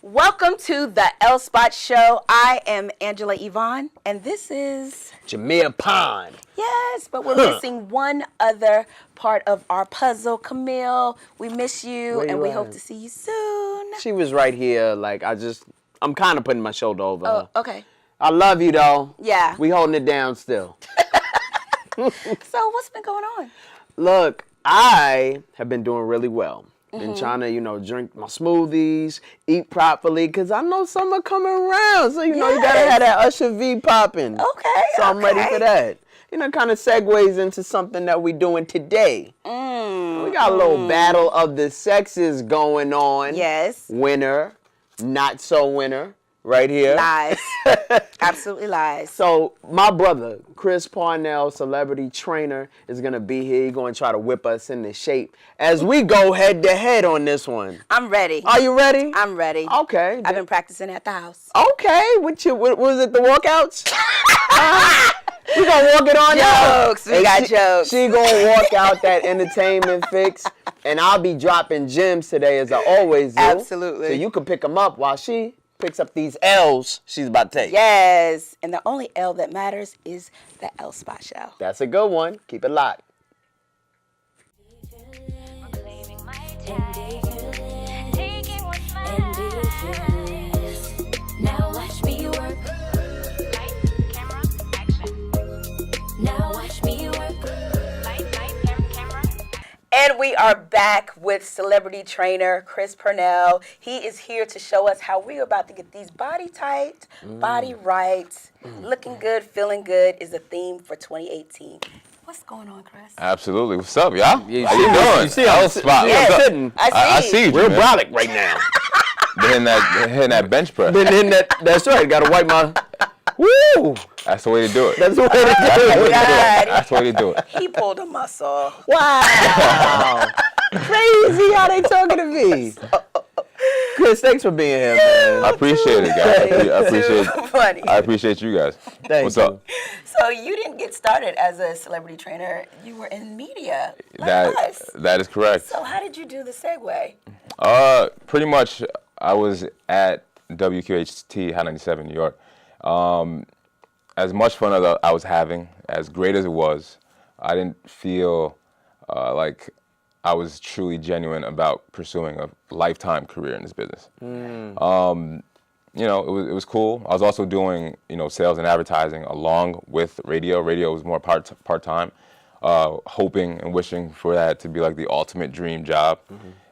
Welcome to the L Spot Show. I am Angela Yvonne, and this is Jameer Pond. Yes, but we're missing one other part of our puzzle. Camille, we miss you, and we hope to see you soon. She was right here. Like, I'm kind of putting my shoulder over her. Oh, okay. I love you, though. Yeah. We holding it down still. So what's been going on? Look, I have been doing really well. Been trying to, drink my smoothies, eat properly, because I know summer coming around. So, you got to have that Usher V popping. Okay, So I'm ready for that. Kind of segues into something that we're doing today. We got a little battle of the sexes going on. Yes. Winner, not so winner, right here. Lies. Absolutely lies. So my brother, Chris Parnell, celebrity trainer, is going to be here. He's going to try to whip us into shape as we go head to head on this one. I'm ready. Are you ready? I'm ready. Okay. I've been practicing at the house. Okay. What was it, the walkouts? We gonna walk it on Jokes. out. We got jokes. She gonna walk out that entertainment fix, and I'll be dropping gems today as I always do. Absolutely. So you can pick them up while she picks up these L's she's about to take. Yes. And the only L that matters is the L Spot Show. That's a good one. Keep it locked. Now watch me work. Light, camera, action. Now watch me work. Light, camera. And we are back with celebrity trainer Chris Parnell. He is here to show us how we are about to get these body tight, body right, looking good, feeling good is the theme for 2018. What's going on, Chris? Absolutely. What's up, y'all? How you You doing? see how Spot. Yes. What's up? sitting. I see you, Real man. brolic right now. Been hitting that bench press. Been in that. That's right. Got to wipe my. Woo! That's the way to do it. That's the way to do it. God. That's the way to do it. He pulled a muscle. Wow! Crazy how they talking to me. Chris, thanks for being here, man. I appreciate it, guys. Too funny. I appreciate you guys. Thank What's you. up? So you didn't get started as a celebrity trainer. You were in media, like us. That is correct. So how did you do the segue? Pretty much, I was at WQHT High 97, New York. As much fun as I was having, as great as it was, I didn't feel like I was truly genuine about pursuing a lifetime career in this business. It was cool. I was also doing, sales and advertising along with radio. Radio was more part-time, hoping and wishing for that to be like the ultimate dream job.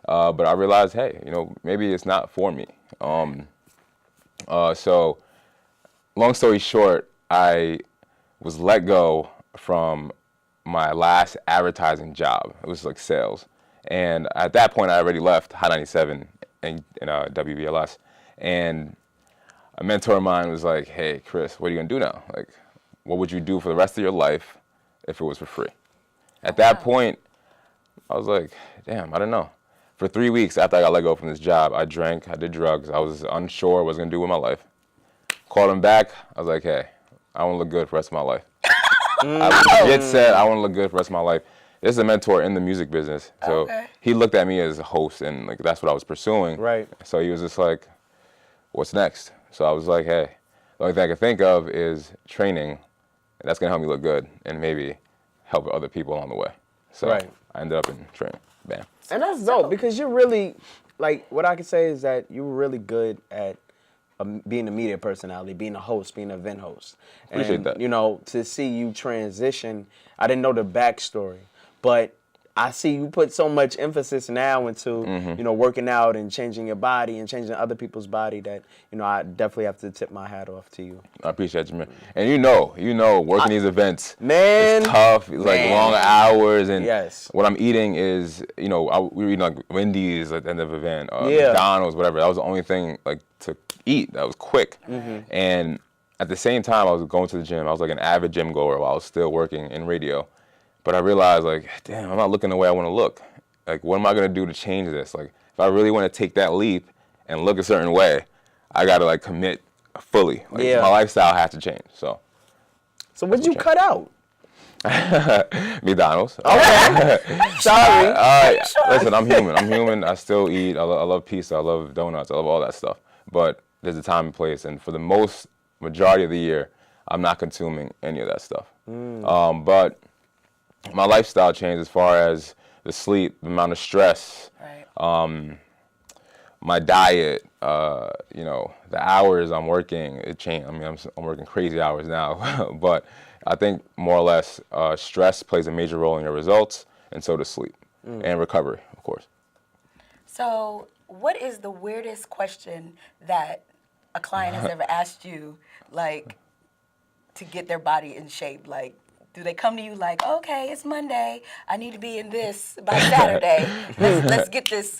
But I realized, hey, maybe it's not for me. So long story short, I was let go from my last advertising job. It was like sales. And at that point, I already left High 97 in WBLS. And a mentor of mine was like, hey, Chris, what are you going to do now? Like, what would you do for the rest of your life if it was for free? At that point, I was like, damn, I don't know. For 3 weeks after I got let go from this job, I drank, I did drugs. I was unsure what I was going to do with my life. Called him back. I was like, hey, I want to look good for the rest of my life. I legit said I want to look good for the rest of my life. This is a mentor in the music business. So he looked at me as a host, and like that's what I was pursuing. Right. So he was just like, what's next? So I was like, hey, the only thing I can think of is training. And that's going to help me look good and maybe help other people along the way. So I ended up in training. Bam. And that's dope because you're really, like, what I can say is that you were really good at being a media personality, being a host, being an event host. Appreciate that. To see you transition, I didn't know the backstory, but I see you put so much emphasis now into, working out and changing your body and changing other people's body that, I definitely have to tip my hat off to you. I appreciate you, man. And working these events, man, it's tough. It's like long hours, and what I'm eating is, we were eating like Wendy's at the end of the event, McDonald's, whatever. That was the only thing like to eat that was quick. And at the same time, I was going to the gym. I was like an avid gym goer while I was still working in radio. But I realized, like, damn, I'm not looking the way I want to look. Like, what am I going to do to change this? Like, if I really want to take that leap and look a certain way, I got to, like, commit fully. Like, my lifestyle has to change. So what'd you cut out? McDonald's. Okay. Sorry. Listen, I'm human. I still eat. I love pizza. I love donuts. I love all that stuff. but there's a time and place. And for the majority of the year, I'm not consuming any of that stuff. But my lifestyle changed as far as the sleep, the amount of stress, Right. my diet, the hours I'm working, it changed. I mean, I'm working crazy hours now, but I think more or less stress plays a major role in your results, and so does sleep and recovery, of course. So, what is the weirdest question that a client has ever asked you, like, to get their body in shape? Like, do they come to you like, okay, it's Monday, I need to be in this by Saturday. Let's get this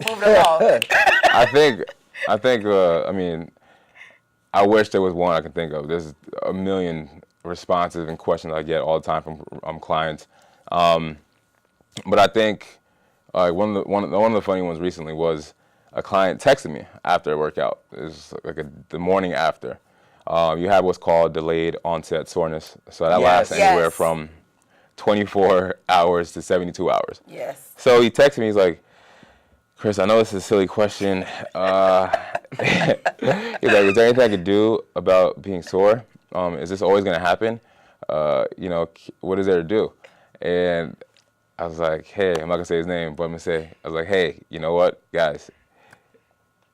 moving along. I mean, I wish there was one I can think of. There's a million responses and questions I get all the time from clients. But I think one of the funny ones recently was a client texted me after a workout. It was like the morning after. You have what's called delayed onset soreness. So that lasts anywhere from 24 hours to 72 hours. Yes. So he texted me, he's like, Chris, I know this is a silly question. He's like, is there anything I could do about being sore? Is this always gonna happen? What is there to do? And I was like, hey, I'm not gonna say his name, but I was like, hey, you know what, guys?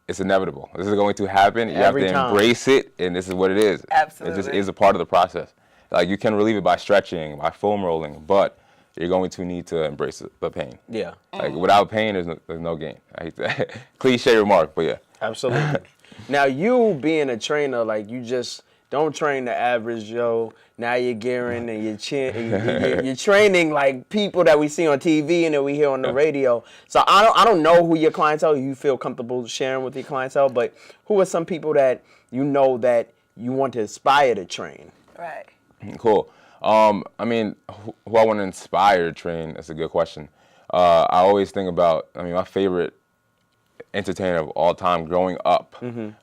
It's inevitable. This is going to happen. You have to embrace it, and this is what it is. Absolutely. It just is a part of the process. Like, you can relieve it by stretching, by foam rolling, but you're going to need to embrace the pain. Yeah. Like, without pain, there's no gain. I hate that. Cliche remark, but yeah. Absolutely. Now, you being a trainer, like, you just don't train the average Joe. Now you're gearing and you're training like people that we see on TV and that we hear on the radio. So I don't know who your clientele you feel comfortable sharing with your clientele, but who are some people that you know that you want to aspire to train? Right. Cool. I mean, who I want to inspire to train, that's a good question. I always think about, my favorite entertainer of all time growing up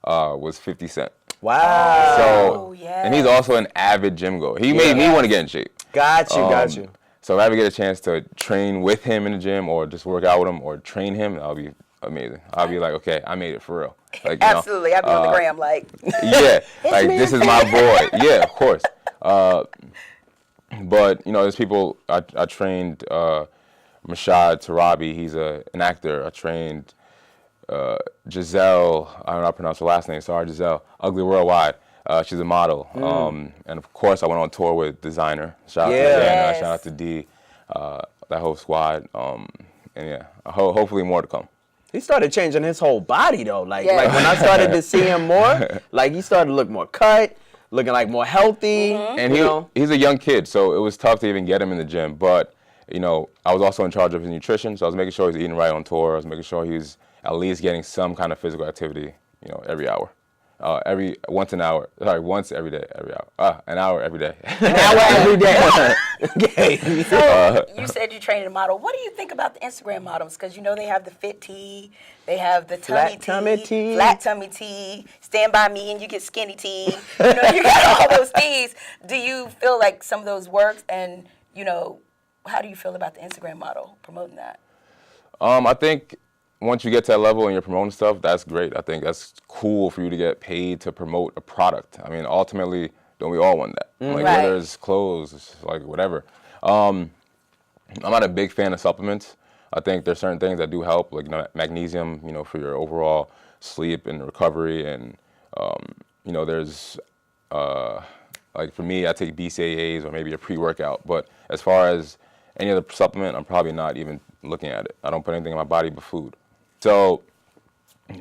was 50 Cent. Wow. So, and he's also an avid gym goer. He made me want to get in shape. Got you. So if I ever get a chance to train with him in the gym or just work out with him or train him, that'll be amazing. I'll be like, okay, I made it for real. Like, Absolutely. I'll be on the gram like. Yeah, like this is my boy. Yeah, of course. But, there's people, I trained Mashad Tarabi. He's an actor. I trained Giselle, I don't know how to pronounce her last name, sorry Giselle, Ugly Worldwide. She's a model. And of course I went on tour with Designer. Shout out to Diana, shout out to D, that whole squad. And yeah, hopefully more to come. He started changing his whole body though. Like when I started to see him more, like he started to look more cut, looking like more healthy. And he's a young kid, so it was tough to even get him in the gym. But, I was also in charge of his nutrition, so I was making sure he's eating right on tour. I was making sure he's at least getting some kind of physical activity, every hour. Once every day, every hour. An hour every day. An hour every day. Okay. So you said you trained a model. What do you think about the Instagram models? Because they have the fit tee, they have the flat tummy tee, stand by me and you get skinny tee. You got all those tees. Do you feel like some of those work? And how do you feel about the Instagram model promoting that? I think once you get to that level and you're promoting stuff, that's great. I think that's cool for you to get paid to promote a product. I mean, ultimately, don't we all want that? Like, whether it's clothes, like whatever. I'm not a big fan of supplements. I think there's certain things that do help, like magnesium, for your overall sleep and recovery. And, there's, like for me, I take BCAAs or maybe a pre-workout. But as far as any other supplement, I'm probably not even looking at it. I don't put anything in my body but food. So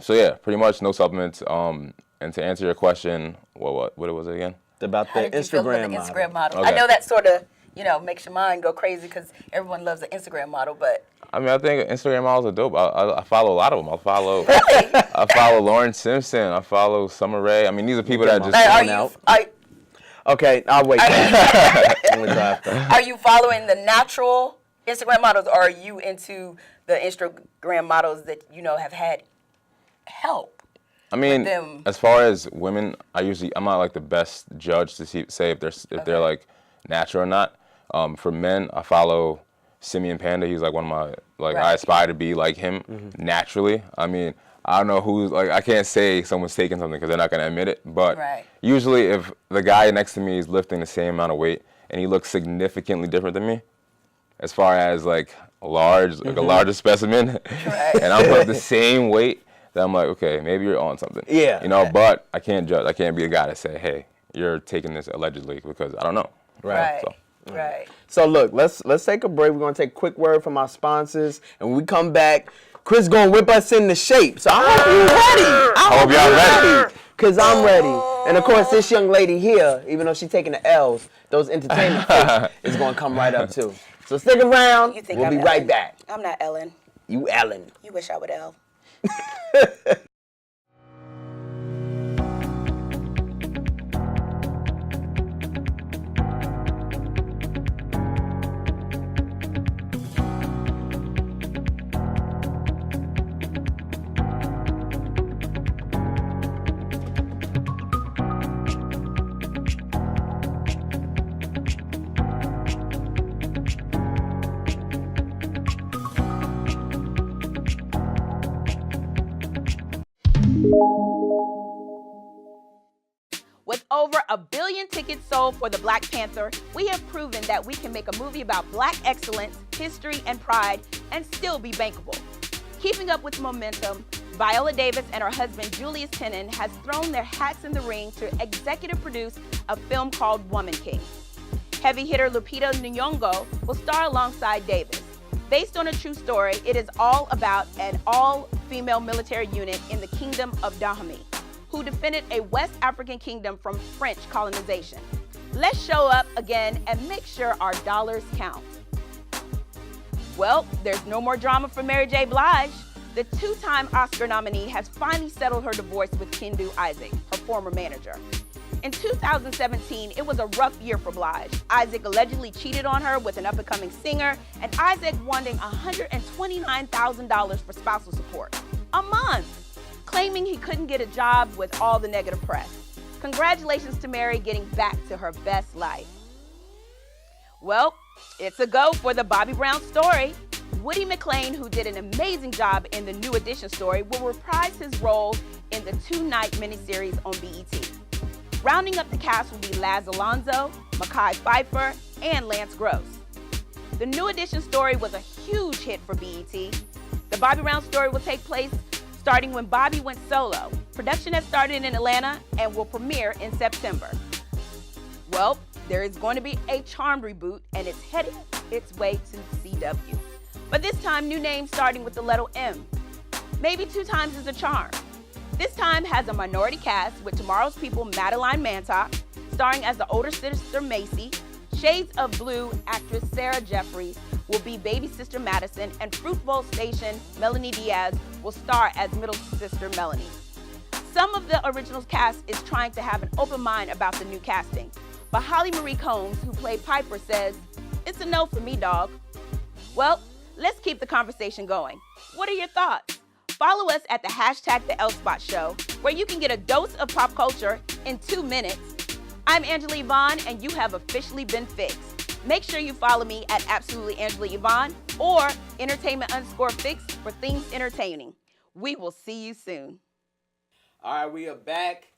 yeah, pretty much no supplements. And to answer your question, what was it again? About the Instagram model. Okay. I know that sort of, makes your mind go crazy because everyone loves the Instagram model, but. I mean, I think Instagram models are dope. I follow a lot of them. I follow Lauren Simpson. I follow Summer Rae. I mean, these are people that just Okay, I'll wait. Are you following the natural Instagram models, or are you into the Instagram models that have had help? I mean, as far as women, I'm not like the best judge to say if they're like natural or not. For men, I follow Simeon Panda. He's like one of my I aspire to be like him naturally. I mean, I don't know who's, like, I can't say someone's taking something because they're not going to admit it. But Right. usually if the guy next to me is lifting the same amount of weight and he looks significantly different than me, as far as, like, a larger specimen, Right. and I'm putting the same weight, then I'm like, okay, maybe you're on something. Yeah. You know, but I can't judge. I can't be the guy to say, hey, you're taking this allegedly because I don't know. Right. So. Right. So look, let's take a break. We're gonna take a quick word from our sponsors, and when we come back, Chris gonna whip us into shape. So I hope you're ready. I hope y'all ready. Cause I'm ready. And of course, this young lady here, even though she's taking the L's, those entertainment flicks is gonna come right up too. So stick around. You think We'll I'm be right Ellen. back. I'm not Ellen. You Ellen. You wish I would L. With over 1 billion tickets sold for the Black Panther, we have proven that we can make a movie about Black excellence, history, and pride, and still be bankable. Keeping up with momentum, Viola Davis and her husband Julius Tenen has thrown their hats in the ring to executive produce a film called Woman King. Heavy hitter Lupita Nyong'o will star alongside Davis. Based on a true story, it is all about an all-female military unit in the Kingdom of Dahomey, who defended a West African kingdom from French colonization. Let's show up again and make sure our dollars count. Well, there's no more drama for Mary J. Blige. The two-time Oscar nominee has finally settled her divorce with Kendu Isaac, her former manager. In 2017, it was a rough year for Blige. Isaac allegedly cheated on her with an up-and-coming singer, and Isaac wanting $129,000 for spousal support. A month! Claiming he couldn't get a job with all the negative press. Congratulations to Mary getting back to her best life. Well, it's a go for the Bobby Brown story. Woody McClain, who did an amazing job in the New Edition story, will reprise his role in the 2-night miniseries on BET. Rounding up the cast will be Laz Alonso, Mekhi Phifer, and Lance Gross. The New Edition story was a huge hit for BET. The Bobby Brown story will take place starting when Bobby went solo. Production has started in Atlanta and will premiere in September. Well, there is going to be a Charmed reboot, and it's headed its way to CW. But this time, new names starting with the letter M. Maybe 2 times is a charm. This time has a minority cast with Tomorrow's People Madeline Mantock, starring as the older sister Macy. Shades of Blue actress Sarah Jeffries will be baby sister Madison, and Fruitvale Station Melanie Diaz will star as middle sister Melanie. Some of the original cast is trying to have an open mind about the new casting, but Holly Marie Combs, who played Piper, says, "It's a no for me, dog." Well, let's keep the conversation going. What are your thoughts? Follow us at the #TheLSpot Show, where you can get a dose of pop culture in 2 minutes. I'm Angela Yvonne, and you have officially been fixed. Make sure you follow me at Absolutely Angela Yvonne or Entertainment_Fix for things entertaining. We will see you soon. All right, we are back.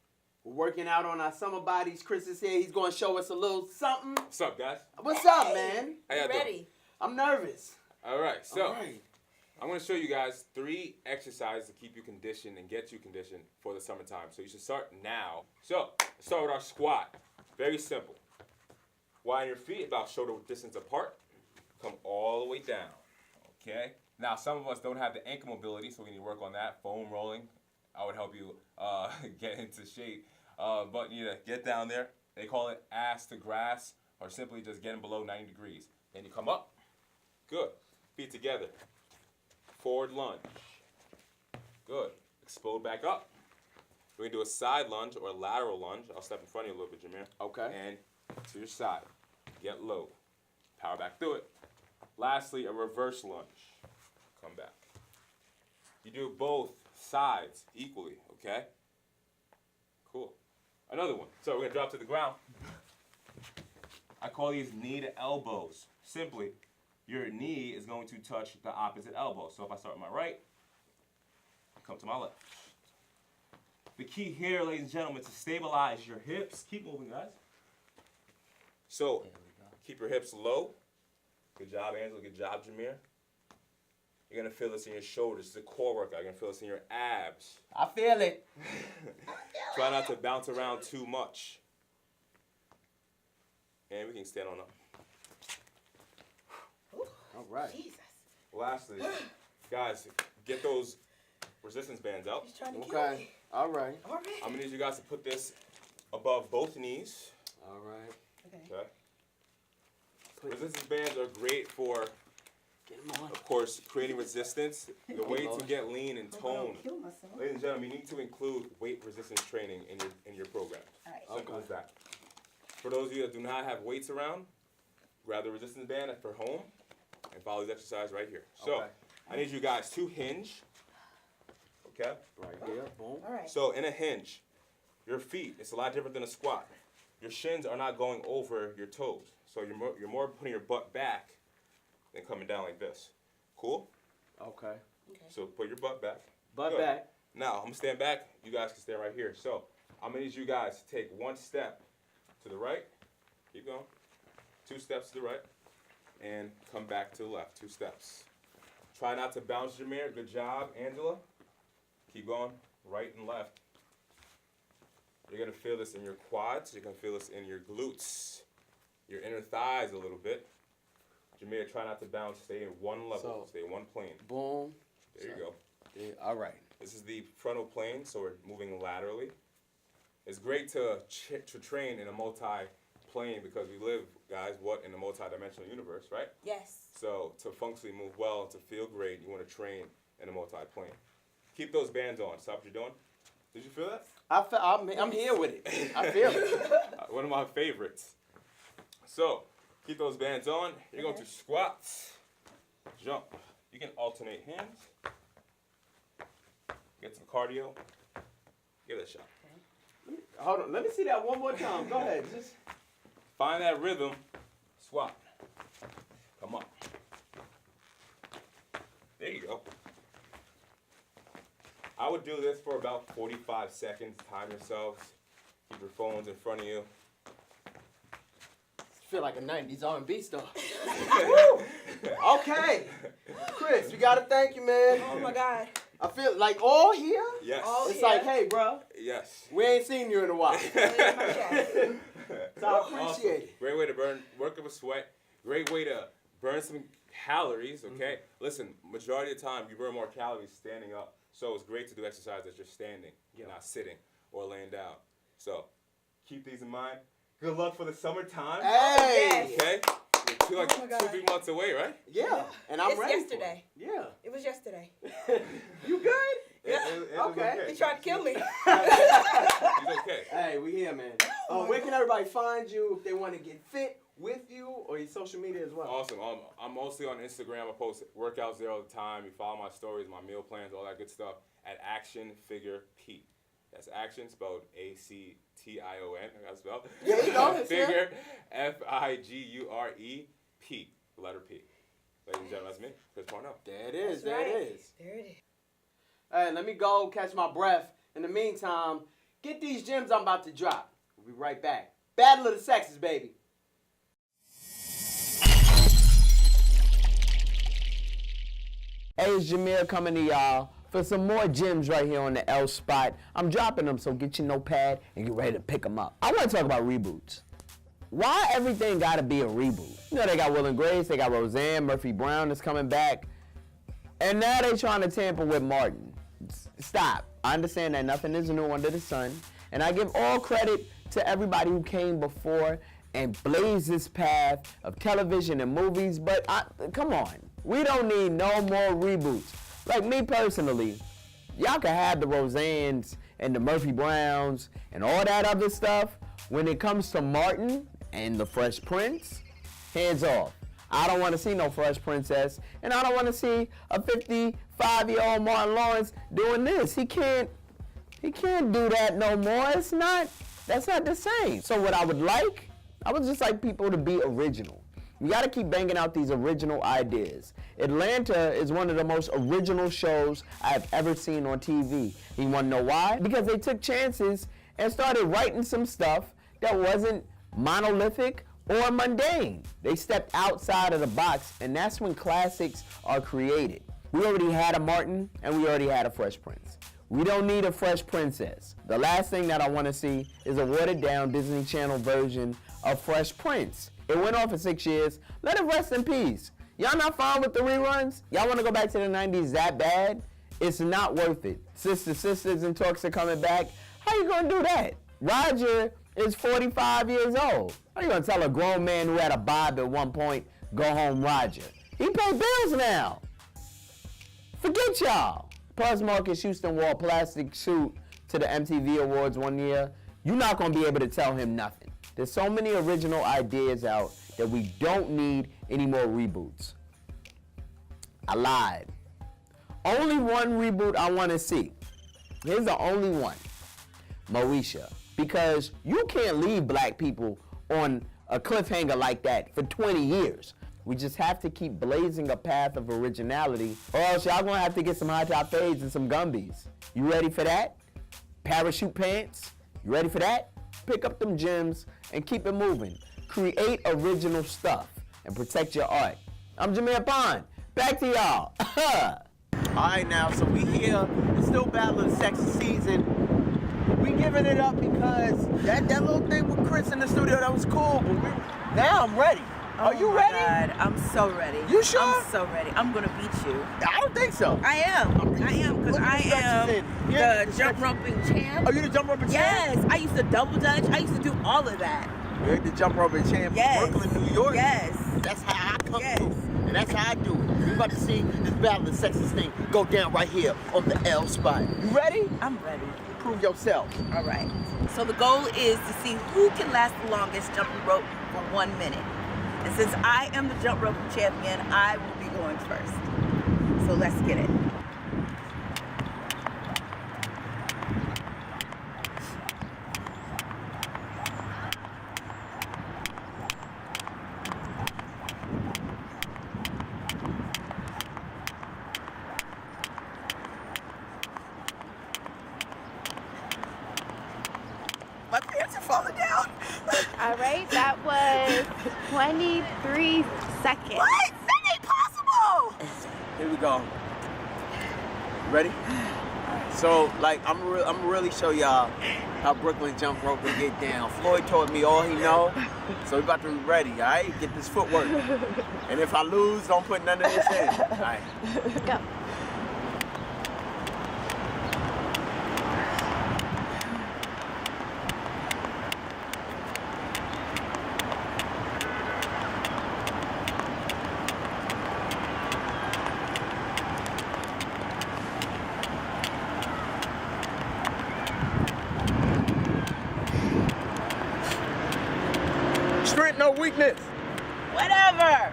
We're working out on our summer bodies. Chris is here. He's going to show us a little something. What's up, guys? What's up, man? How y'all doing? I'm nervous. All right, so All right. I'm going to show you guys 3 exercises to keep you conditioned and get you conditioned for the summertime. So you should start now. So let's start with our squat. Very simple. Widen your feet about shoulder distance apart. Come all the way down. Okay? Now, some of us don't have the ankle mobility, so we need to work on that. Foam rolling. I would help you get into shape. But you need to get down there. They call it ass to grass, or simply just getting below 90 degrees. Then you come up. Good. Feet together. Forward lunge. Good. Explode back up. We're going to do a side lunge or a lateral lunge. I'll step in front of you a little bit, Jameer. Okay. And to your side. Get low. Power back through it. Lastly, a reverse lunge. Come back. You do both sides equally, okay? Cool. Another one. So we're going to drop to the ground. I call these knee to elbows. Simply, your knee is going to touch the opposite elbow. So if I start with my right, come to my left. The key here, ladies and gentlemen, to stabilize your hips. Keep moving, guys. So, keep your hips low. Good job, Angela. Good job, Jameer. You're gonna feel this in your shoulders. This is a core workout. You're gonna feel this in your abs. I feel it. Try not to bounce around too much. And we can stand on up. All right. Jesus. Lastly, guys, get those resistance bands out. He's trying to kill Okay. me. All right. All right. I'm gonna need you guys to put this above both knees. All right. Okay. Okay. Resistance bands are great for, Get him on. of course, creating resistance. The way to Lord. get lean and tone. Kill myself. Ladies and gentlemen, you need to include weight resistance training in your program. All right. Simple as that. For those of you that do not have weights around, grab the resistance band for home and follow this exercise right here. So, Okay. I need you guys to hinge. Okay? Right here. Boom. All right. So, in a hinge, your feet, it's a lot different than a squat. Your shins are not going over your toes. So, you're more putting your butt back than coming down like this. Cool? Okay. So, put your butt back. Butt Good. back. Now, I'm gonna stand back. You guys can stand right here. So, I'm gonna need you guys to take one step to the right. Keep going. 2 steps to the right. And come back to the left. 2 steps. Try not to bounce, Jameer. Good job, Angela. Keep going. Right and left. You're gonna feel this in your quads. You're gonna feel this in your glutes. Your inner thighs a little bit. Jameer, try not to bounce. Stay in one level. So- Stay in one plane. Boom. There you go. Yeah, all right. This is the frontal plane, so we're moving laterally. It's great to train in a multi-plane because we live, guys, in a multi-dimensional universe, right? Yes. So to functionally move well, to feel great, you want to train in a multi-plane. Keep those bands on. Stop what you're doing. Did you feel that? I'm here with it. I feel it. One of my favorites. So keep those bands on. You're going to squats, jump. You can alternate hands. Get some cardio. Give it a shot. Hold on. Let me see that one more time. Go ahead. Just. Find that rhythm. Squat. Come on. There you go. I would do this for about 45 seconds. Time yourselves. Keep your phones in front of you. Feel like a 90s R&B star. Okay. Chris, we gotta thank you, man. Oh my God. I feel like all here. Yes. All It's here. like, hey, bro, Yes. we ain't seen you in a while. Lay in my chest. So I appreciate it. Great way to work up a sweat. Great way to burn some calories, okay? Listen, majority of the time you burn more calories standing up. So it's great to do exercise as you're standing, not sitting or laying down. So keep these in mind. Good luck for the summertime. Hey. Okay? You're Oh my God. 2-3 months away, right? Yeah, and I'm It's ready. yesterday. For it. It was yesterday. Yeah. You good? Yeah. It was Okay. He tried to kill me. He's okay. Hey, we here, man. Where can everybody find you if they want to get fit with you or your social media as well? Awesome. I'm mostly on Instagram. I post workouts there all the time. You follow my stories, my meal plans, all that good stuff at Action Figure P. That's action spelled ACTION. I got it spelled. Yeah, you know it, Figure FIGURE P. The letter P. Ladies and gentlemen, that's me, Chris Parnell. There it is. That's There right. it is. There it is. Hey, let me go catch my breath. In the meantime, get these gems I'm about to drop. We'll be right back. Battle of the Sexes, baby. Hey, it's Jameer coming to y'all for some more gems right here on the L spot. I'm dropping them, so get your notepad and get ready to pick them up. I want to talk about reboots. Why everything got to be a reboot? You know, they got Will and Grace, they got Roseanne, Murphy Brown is coming back, and now they trying to tamper with Martin. Stop. I understand that nothing is new under the sun, and I give all credit to everybody who came before and blazed this path of television and movies, but come on. We don't need no more reboots. Like me personally, y'all can have the Roseannes and the Murphy Browns and all that other stuff. When it comes to Martin and the Fresh Prince, hands off. I don't want to see no Fresh Princess, and I don't want to see a 55-year-old Martin Lawrence doing this. He can't do that no more. That's not the same. So what I would just like people to be original. We got to keep banging out these original ideas. Atlanta is one of the most original shows I've ever seen on TV. You want to know why? Because they took chances and started writing some stuff that wasn't monolithic or mundane. They stepped outside of the box, and that's when classics are created. We already had a Martin, and we already had a Fresh Prince. We don't need a Fresh Princess. The last thing that I want to see is a watered-down Disney Channel version of Fresh Prince. It went on for 6 years. Let it rest in peace. Y'all not fine with the reruns? Y'all want to go back to the 90s that bad? It's not worth it. Sisters and Talks are coming back. How you gonna do that? Roger is 45 years old. How you gonna tell a grown man who had a bob at one point, go home, Roger? He pay bills now. Forget y'all. Plus, Marcus Houston wore a plastic suit to the MTV Awards one year. You're not gonna be able to tell him nothing. There's so many original ideas out that we don't need any more reboots. I lied. Only one reboot I want to see. Here's the only one. Moesha. Because you can't leave black people on a cliffhanger like that for 20 years. We just have to keep blazing a path of originality, or else y'all gonna have to get some high top fades and some Gumbies. You ready for that? Parachute pants? You ready for that? Pick up them gems and keep it moving. Create original stuff and protect your art. I'm Jameer Pond. Back to y'all. Alright now, so we here. It's still Battle of the Sexy season. We giving it up because that little thing with Chris in the studio, that was cool. But now I'm ready. Are you ready? God, I'm so ready. You sure? I'm so ready. I'm gonna beat you. I don't think so. I am, because I am the jump roping champ. Are you the jump roping champ? Yes, I used to double dutch. I used to do all of that. You're the jump roping champ Yes. in Brooklyn, New York. Yes. That's how I come Yes. through. And that's how I do it. We're about to see this Battle of the Sexes thing go down right here on the L spot. You ready? I'm ready. Prove yourself. All right. So the goal is to see who can last the longest jumping rope for 1 minute. And since I am the jump rope champion, I will be going first. So let's get it. My pants are falling down. All right, that was 23 seconds. What? That ain't possible. Here we go. Ready? So, like, I'm really show y'all how Brooklyn jump rope will get down. Floyd taught me all he know, so we about to be ready, all right? Get this footwork. And if I lose, don't put none of this in, all right? Go. Strength, no weakness. Whatever.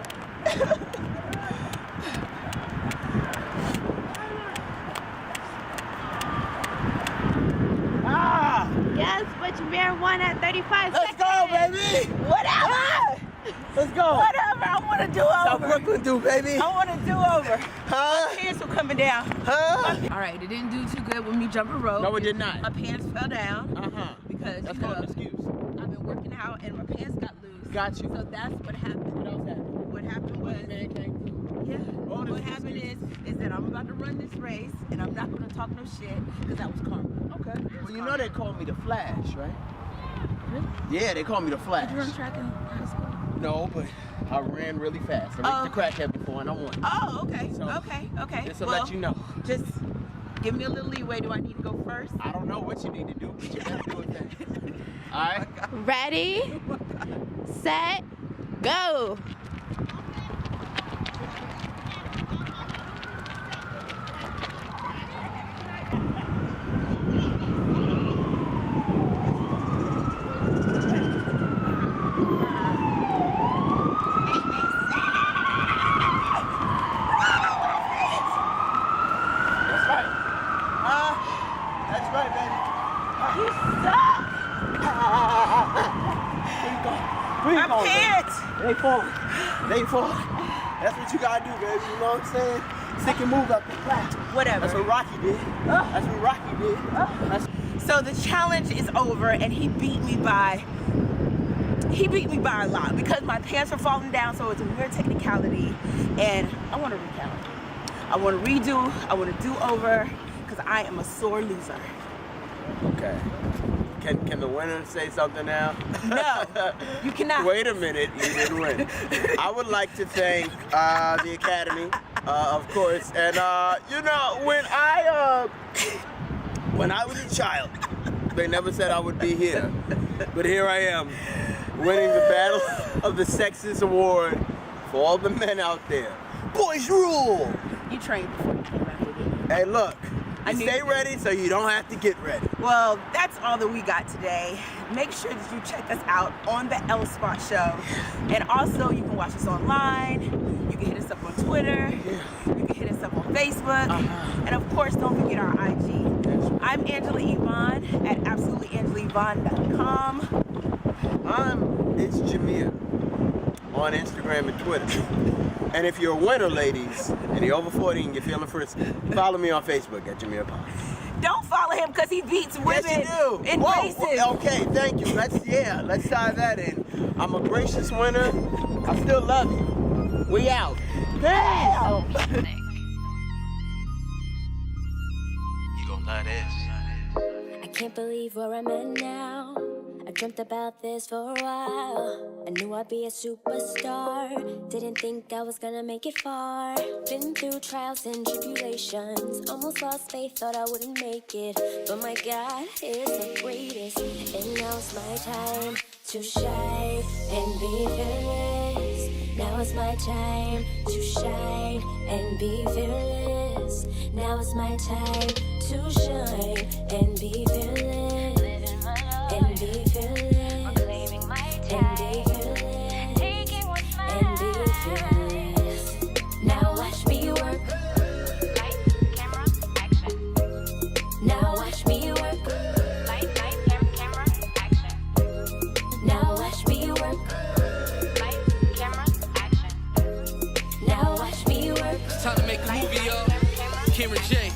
Yes, but Jameer won at 35 Let's seconds. go, baby. Whatever. Let's go. Whatever. I want to do How over. Brooklyn do, baby? I want to do over. Huh? Pants were coming down. Huh? All right, it didn't do too good with me jumping rope. No, it did not. My pants fell down Uh-huh. because That's you called know, an excuse. I've been working out and my pants got loose. Got you. So that's what happened. What else happened? What happened was, Man came through. yeah. All this What happened is that I'm about to run this race and I'm not going to talk no shit because that was karma. Okay. Well, you know they call me the Flash, right? Really? Yeah, they call me the Flash. Did you run track in high school? No, but I ran really fast. I reached the crackhead before and I won. Oh, okay. So, okay. Just to Well, let you know. Just give me a little leeway. Do I need to go first? I don't know what you need to do, but you better do it then. All right? Ready, set, go. That's right. That's right, baby. You suck. Where you My going, baby? pants. They falling. They fall. That's what you gotta do, baby. You know what I'm saying? Stick and move up the flat. Whatever. That's what Rocky did. That's what Rocky did. So the challenge is over, and he beat me by a lot because my pants were falling down, so it's a weird technicality, and I want to recount. I want to redo, I want to do over, because I am a sore loser. Okay. Can the winner say something now? No, you cannot. Wait a minute, you didn't win. I would like to thank the Academy, of course, and you know, when I was a child, they never said I would be here, but here I am, winning the Battle of the Sexes Award for all the men out there. Boys rule! You trained before you came out here, didn't you? Hey, look. I knew Stay you did. ready so you don't have to get ready. Well, that's all that we got today. Make sure that you check us out on the L Spot Show. And also, you can watch us online. You can hit us up on Twitter. You can hit us up on Facebook. And of course, don't forget our IG. I'm Angela Yvonne at absolutelyangelaYvonne.com. It's Jameer on Instagram and Twitter. And if you're a winner, ladies, and you're over 40 and you're feeling frisky, follow me on Facebook at Jameer Pond. Don't follow him because he beats women Yes, you do. in Whoa, races. okay, thank you. Let's tie that in. I'm a gracious winner. I still love you. We out. Damn! You gon' love this. I can't believe where I'm at now. I dreamt about this for a while. I knew I'd be a superstar. Didn't think I was gonna make it far. Been through trials and tribulations. Almost lost faith, thought I wouldn't make it. But my God is the greatest. And now it's my time to shine and be fearless. Now it's my time to shine and be fearless. Now it's my time to shine and be fearless. And be fearless. Claiming my time. And be fearless. Taking what's mine. And be fearless. Now watch me work. Light, camera, action. Now watch me work. Light, camera, action. Now watch me work. Light, camera, action. Now watch me work. It's time to make a movie, y'all. Camille J.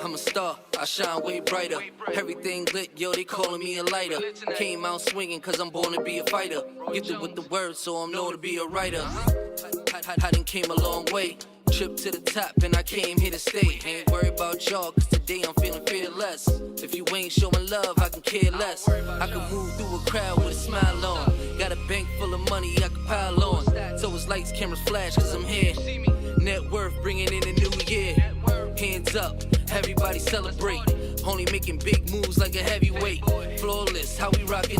I'm a star, I shine way brighter. Everything lit, yo, they calling me a lighter. Came out swinging cause I'm born to be a fighter. Gifted with the words, so I'm known to be a writer. I done came a long way. Trip to the top and I came here to stay. Ain't worried about y'all cause today I'm feeling fearless. If you ain't showing love, I can care less. I can move through a crowd with a smile on. Got a bank full of money I can pile on. So it's lights, cameras, flash cause I'm here. Net worth bringing in a new year. Hands up, everybody celebrate. Only making big moves like a heavyweight. Flawless, how we rockin'.